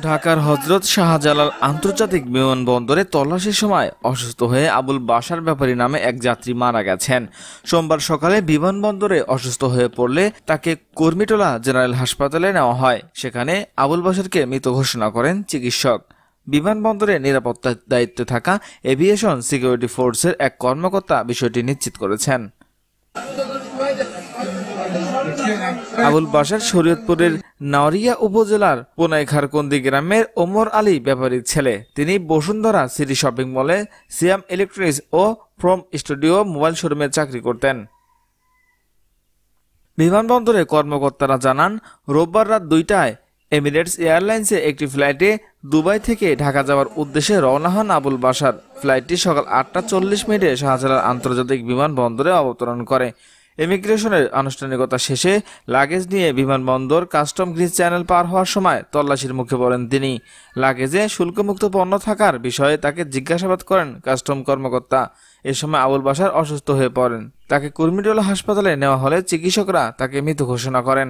ঢাকার হযরত শাহজালাল আন্তর্জাতিক বিমানবন্দরে তল্লাশির সময় অসুস্থ হয়ে আবুল বাশার ব্যাপারী নামে এক যাত্রী মারা গেছেন। সোমবার সকালে বিমানবন্দরে অসুস্থ হয়ে পড়লে তাকে কুর্মিটোলা জেনারেল হাসপাতালে নেওয়া হয়। সেখানে আবুল বাশারকে মৃত ঘোষণা করেন চিকিৎসক। বিমানবন্দরে নিরাপত্তার দায়িত্বে থাকা এভিয়েশন সিকিউরিটি ফোর্সের এক কর্মকর্তা বিষয়টি নিশ্চিত করেছেন। আবুল বাশার শরীয়তপুরের নাওরিয়া উপজেলার পোনাইখারকন্দি গ্রামের ওমর আলী ব্যাপারীর ছেলে। তিনি বসুন্ধরা সিটি শপিং মলে সিয়াম ইলেকট্রনিক্স ও ফ্রম স্টুডিও মোবাইল শোরুমে চাকরি করতেন। বিমানবন্দরের কর্মকর্তারা জানান, রোববার রাত 2টায় এমিরেটস এয়ারলাইন্সে একটি ফ্লাইটে দুবাই থেকে ঢাকা যাওয়ার উদ্দেশ্যে রওনা হন আবুল বাশার। ফ্লাইটটি সকাল 8টা 40 মিনিটে শাহজালাল আন্তর্জাতিক বিমানবন্দরে অবতরণ করে। ইমিগ্রেশনের আনুষ্ঠানিকতা শেষে লাগেজ নিয়ে বিমানবন্দর কাস্টম গ্রিজ চ্যানেল পার হওয়ার সময় তল্লাশির মুখে পড়েন তিনি। লাগেজে শুল্কমুক্ত পণ্য থাকার বিষয়ে তাকে জিজ্ঞাসাবাদ করেন কাস্টম কর্মকর্তা। এ সময় আবুল বাশার অসুস্থ হয়ে পড়েন। তাকে কুর্মিটোলা হাসপাতালে নেওয়া হলে চিকিৎসকরা তাকে মৃত ঘোষণা করেন।